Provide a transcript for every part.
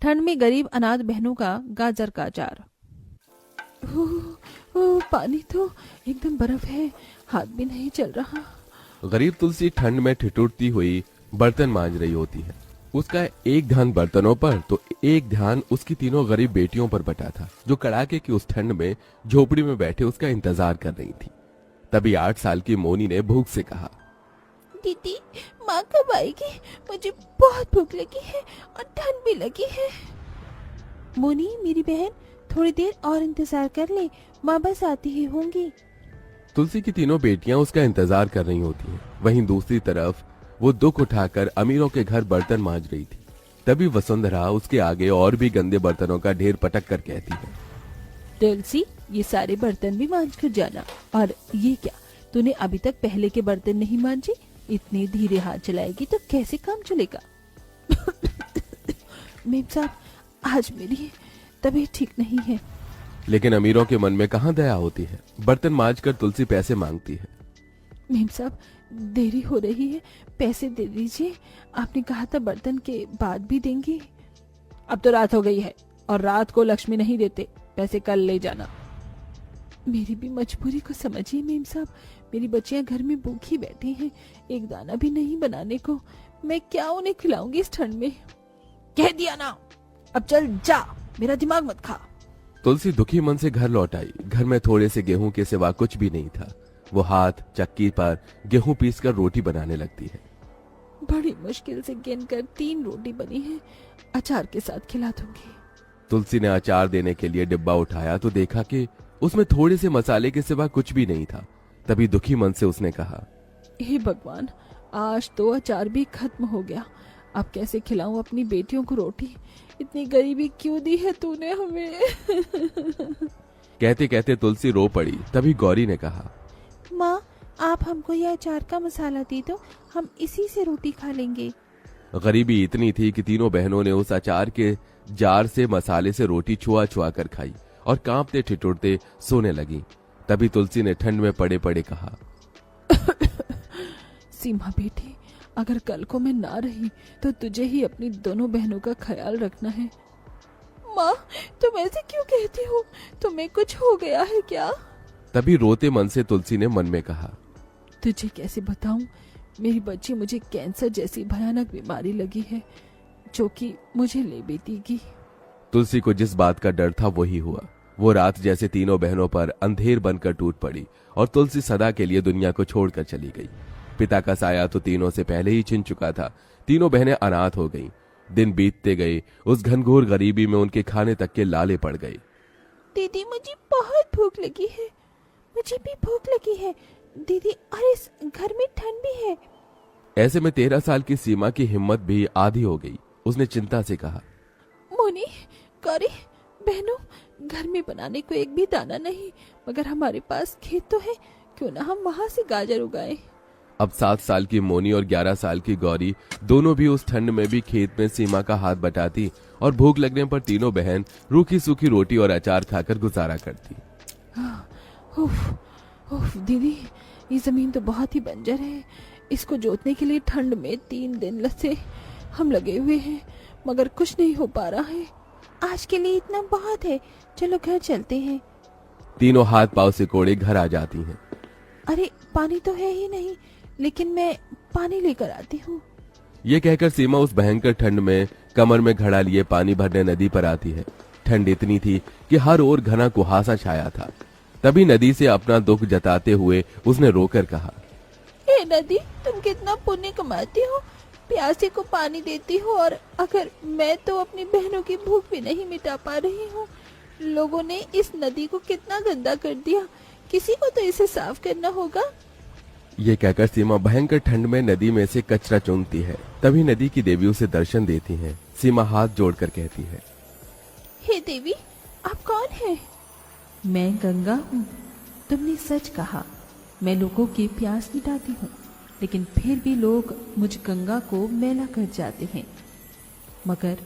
ठंड में गरीब अनाथ बहनों का गाजर का अचार। पानी तो एकदम बर्फ है, हाथ भी नहीं चल रहा। गरीब तुलसी ठंड में ठिठुरती हुई बर्तन मांज रही होती है। उसका एक ध्यान बर्तनों पर तो एक ध्यान उसकी तीनों गरीब बेटियों पर बटा था, जो कड़ाके की उस ठंड में झोपड़ी में बैठे उसका इंतजार कर रही थी। तभी 8 साल की मोनी ने भूख से कहा, दीदी, माँ कब आएगी? मुझे बहुत भूख लगी है और ठंड भी लगी है। मोनी मेरी बहन, थोड़ी देर और इंतजार कर ले, माँ बस आती ही होंगी। तुलसी की तीनों बेटियां उसका इंतजार कर रही होती हैं। वहीं दूसरी तरफ वो दुख उठाकर अमीरों के घर बर्तन मांज रही थी। तभी वसुंधरा उसके आगे और भी गंदे बर्तनों का ढेर पटक कर कहती है, तुलसी, ये सारे बर्तन भी मांज कर जाना। और ये क्या, तूने अभी तक पहले के बर्तन नहीं मांजे? इतने धीरे हाथ चलाएगी तो कैसे काम चलेगा? मेम साहब, आज मेरी तबीयत ठीक नहीं है। लेकिन अमीरों के मन में कहाँ दया होती है। बर्तन मांज कर तुलसी पैसे मांगती है। मेम साहब, देरी हो रही है, पैसे दे दीजिए। आपने कहा था बर्तन के बाद भी देंगे। अब तो रात हो गई है और रात को लक्ष्मी नहीं देते, पैसे कल ले जाना। मेरी भी मजबूरी को समझिए मेम साहब, मेरी बच्चियां घर में भूखी बैठी हैं, एक दाना भी नहीं बनाने को। मैं क्या उन्हें खिलाऊंगी इस ठंड में? कह दिया ना, अब चल जा, मेरा दिमाग मत खा। तुलसी दुखी मन से घर लौट आई। घर में थोड़े से गेहूं के सिवा कुछ भी नहीं था। वो हाथ चक्की पर गेहूं पीसकर रोटी बनाने लगती है। बड़ी मुश्किल से गिनकर 3 रोटी बनी है, अचार के साथ खिला दूंगी। तुलसी ने अचार देने के लिए डिब्बा उठाया तो देखा कि उसमें थोड़े से मसाले के सिवा कुछ भी नहीं था। तभी दुखी मन से उसने कहा, हे भगवान, आज तो अचार भी खत्म हो गया। अब कैसे खिलाऊं अपनी बेटियों को रोटी? इतनी गरीबी क्यों दी है तूने हमें? कहते कहते तुलसी रो पड़ी। तभी गौरी ने कहा, माँ, आप हमको यह अचार का मसाला दे दो, हम इसी से रोटी खा लेंगे। गरीबी इतनी थी कि तीनों बहनों ने उस अचार के जार से मसाले से रोटी छुआ छुआ कर खाई और कांपते ठिठुरते सोने लगी। तभी तुलसी ने ठंड में पड़े पड़े कहा, सीमा बेटी, अगर कल को मैं ना रही तो तुझे ही अपनी दोनों बहनों का ख्याल रखना है। माँ, तुम ऐसे क्यों कहती हो? तुम्हें कुछ हो गया है क्या? तभी रोते मन से तुलसी ने मन में कहा, तुझे कैसे बताऊं, मेरी बच्ची, मुझे कैंसर जैसी भयानक बीमारी लगी है जो कि मुझे ले बीतेगी। तुलसी को जिस बात का डर था वही हुआ। वो रात जैसे तीनों बहनों पर अंधेर बनकर टूट पड़ी और तुलसी सदा के लिए दुनिया को छोड़कर चली गई। पिता का साया तो तीनों से पहले ही छिन चुका था। तीनों बहनें अनाथ हो गईं। दिन बीतते गए, उस घनघोर गरीबी में उनके खाने तक के लाले पड़ गए। दीदी, मुझे बहुत भूख लगी है। मुझे भी भूख लगी है दीदी, और इस घर में ठंड भी है। ऐसे में 13 साल की सीमा की हिम्मत भी आधी हो गई। उसने चिंता से कहा, मोनी, गौरी, बहनों, घर में बनाने को एक भी दाना नहीं, मगर हमारे पास खेत तो है, क्यों ना हम वहाँ से गाजर उगाएं। अब 7 साल की मोनी और 11 साल की गौरी दोनों भी उस ठंड में भी खेत में सीमा का हाथ बटाती और भूख लगने पर तीनों बहन रूखी सूखी रोटी और अचार खाकर गुजारा करती। उफ, दीदी, ये जमीन तो बहुत ही बंजर है। इसको जोतने के लिए ठंड में 3 दिन से हम लगे हुए हैं, मगर कुछ नहीं हो पा रहा है। आज के लिए इतना बहुत है, चलो घर चलते हैं। तीनों हाथ पांव सिकोड़े घर आ जाती हैं। अरे, पानी तो है ही नहीं, लेकिन मैं पानी लेकर आती हूँ। ये कहकर सीमा उस भयंकर ठंड में कमर में घड़ा लिए पानी भरने नदी पर आती है। ठंड इतनी थी कि हर ओर घना कुहासा छाया था। तभी नदी से अपना दुख जताते हुए उसने रोकर कहा, हे नदी, तुम कितना पुण्य कमाती हो, प्यासे को पानी देती हो, और अगर मैं तो अपनी बहनों की भूख भी नहीं मिटा पा रही हूँ। लोगों ने इस नदी को कितना गंदा कर दिया, किसी को तो इसे साफ करना होगा। ये कहकर सीमा भयंकर ठंड में नदी में से कचरा चूमती है। तभी नदी की देवी उसे दर्शन देती हैं। सीमा हाथ जोड़कर कहती है, हे देवी, आप कौन हैं? मैं गंगा हूँ। तुमने सच कहा, मैं लोगों की प्यास मिटाती हूँ, लेकिन फिर भी लोग मुझ गंगा को मैला कर जाते हैं। मगर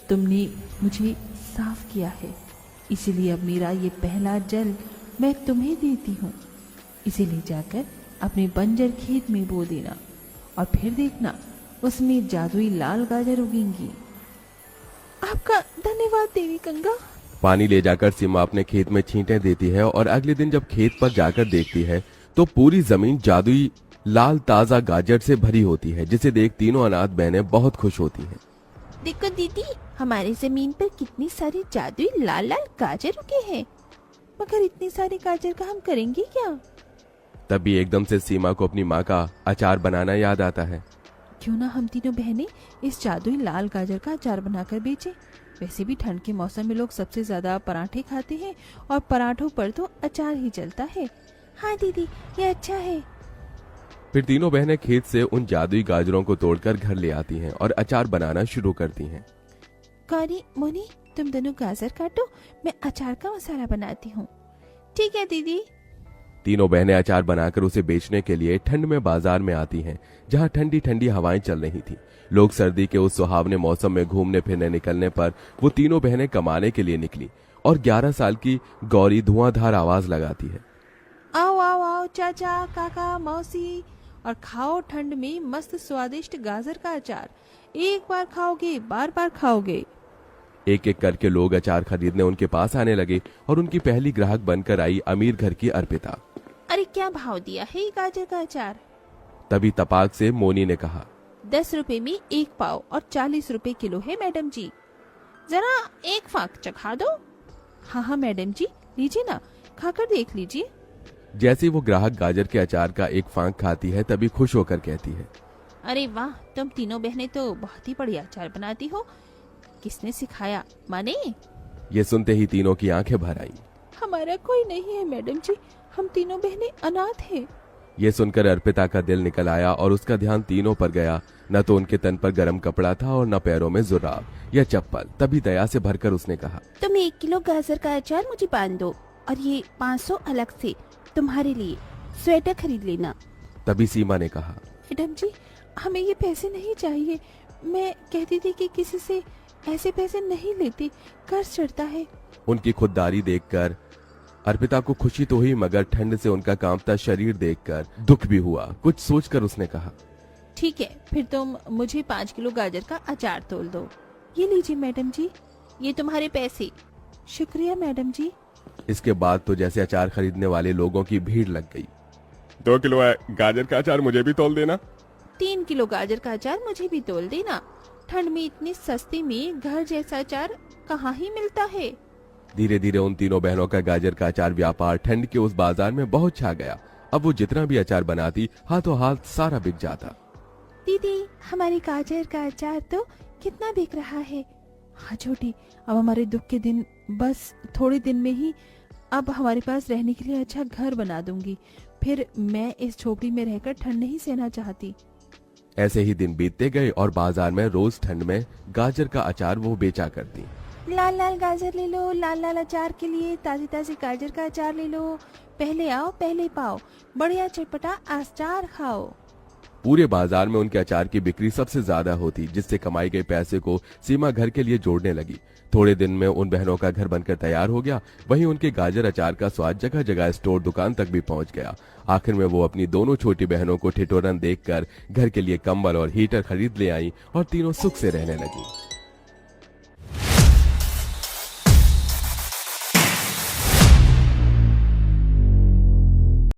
तुमने मुझे साफ किया है, इसीलिए अब मेरा ये पहला जल मैं तुम्हें देती हूँ। इसे ले जाकर अपने बंजर खेत में बो देना, और फिर देखना उसमें जादुई लाल गाजर उगेंगी। आपका धन्यवाद देवी गंगा। पानी ले जाकर सीमा अपने खेत में छींटे देती है और अगले दिन जब खेत पर जाकर देखती है तो पूरी जमीन जादुई लाल ताजा गाजर से भरी होती है, जिसे देख तीनों अनाथ बहनें बहुत खुश होती हैं। देखो दीदी, हमारी जमीन पर कितनी सारी जादुई लाल लाल गाजर उगे हैं। मगर इतनी सारी गाजर का हम करेंगे क्या? तभी एकदम से सीमा को अपनी माँ का अचार बनाना याद आता है। क्यों ना हम तीनों बहनें इस जादुई लाल गाजर का अचार बनाकर बेचें। वैसे भी ठंड के मौसम में लोग सबसे ज्यादा पराठे खाते हैं और पराठों पर तो अचार ही चलता है। हाँ दीदी, ये अच्छा है। फिर तीनों बहनें खेत से उन जादुई गाजरों को तोड़कर घर ले आती हैं और अचार बनाना शुरू करती हैं। गौरी, मोनी, तुम दोनों गाजर काटो, मैं अचार का मसाला बनाती हूँ। ठीक है दीदी। तीनों बहनें अचार बनाकर उसे बेचने के लिए ठंड में बाजार में आती हैं, जहां ठंडी ठंडी हवाएं चल रही थी। लोग सर्दी के उस सुहावने मौसम में घूमने फिरने निकलने पर वो तीनों बहनें कमाने के लिए निकली और 11 साल की गौरी धुआंधार आवाज लगाती है। आओ आओ आओ चाचा, काका, मौसी, और खाओ ठंड में मस्त स्वादिष्ट गाजर का अचार। एक बार खाओगे बार बार खाओगे। एक एक करके लोग अचार खरीदने उनके पास आने लगे और उनकी पहली ग्राहक बनकर आई अमीर घर की अर्पिता। अरे क्या भाव दिया है ये गाजर का अचार? तभी तपाक से मोनी ने कहा, 10 रुपए में 1 पाव और 40 रुपए किलो है मैडम जी। जरा एक फाक चखा दो। हाँ हाँ मैडम जी, लीजिए ना, खाकर देख लीजिए। जैसे ही वो ग्राहक गाजर के अचार का एक फांक खाती है तभी खुश होकर कहती है, अरे वाह, तुम तीनों बहनें तो बहुत ही बढ़िया अचार बनाती हो। किसने सिखाया? माने? ये सुनते ही तीनों की आंखें भर आईं। हमारा कोई नहीं है मैडम जी, हम तीनों बहनें अनाथ हैं। ये सुनकर अर्पिता का दिल निकल आया और उसका ध्यान तीनों पर गया। न तो उनके तन पर गर्म कपड़ा था और न पैरों में जुराब या चप्पल। तभी दया से भरकर उसने कहा, तुम 1 किलो गाजर का अचार मुझे बांध दो और ये 500 अलग से तुम्हारे लिए स्वेटर खरीद लेना। तभी सीमा ने कहा, मैडम जी, हमें ये पैसे नहीं चाहिए। मैं कहती थी कि किसी से ऐसे पैसे नहीं लेते, कर्ज चढ़ता है। उनकी खुददारी देखकर अर्पिता को खुशी तो हुई, मगर ठंड से उनका कांपता शरीर देखकर दुख भी हुआ। कुछ सोचकर उसने कहा, ठीक है, फिर तुम मुझे 5 किलो गाजर का अचार तोल दो। ये लीजिए मैडम जी। ये तुम्हारे पैसे। शुक्रिया मैडम जी। इसके बाद तो जैसे अचार खरीदने वाले लोगों की भीड़ लग गई। 2 किलो गाजर का अचार मुझे भी तोल देना। 3 किलो गाजर का अचार मुझे भी तोल देना। ठंड में इतनी सस्ती में घर जैसा अचार कहाँ ही मिलता है। धीरे धीरे उन तीनों बहनों का गाजर का अचार व्यापार ठंड के उस बाजार में बहुत छा गया। अब वो जितना भी अचार बनाती हाथों हाथ सारा बिक जाता। दीदी, हमारी गाजर का अचार तो कितना बिक रहा है। हाँ छोटी, अब हमारे दुख के दिन बस थोड़े दिन में ही अब हमारे पास रहने के लिए अच्छा घर बना दूंगी। फिर मैं इस झोपड़ी में रहकर ठंड नहीं सहना चाहती। ऐसे ही दिन बीतते गए और बाजार में रोज ठंड में गाजर का अचार वो बेचा करती। लाल लाल गाजर ले लो, लाल लाल अचार के लिए ताजी ताजी गाजर का अचार ले लो। पहले आओ पहले पाओ, बढ़िया चटपटा अचार खाओ। पूरे बाजार में उनके अचार की बिक्री सबसे ज्यादा होती, जिससे कमाई गए पैसे को सीमा घर के लिए जोड़ने लगी। थोड़े दिन में उन बहनों का घर बनकर तैयार हो गया। वहीं उनके गाजर अचार का स्वाद जगह जगह स्टोर दुकान तक भी पहुंच गया। आखिर में वो अपनी दोनों छोटी बहनों को ठिठुरन देखकर घर के लिए कंबल और हीटर खरीद ले आई और तीनों सुख से रहने लगी।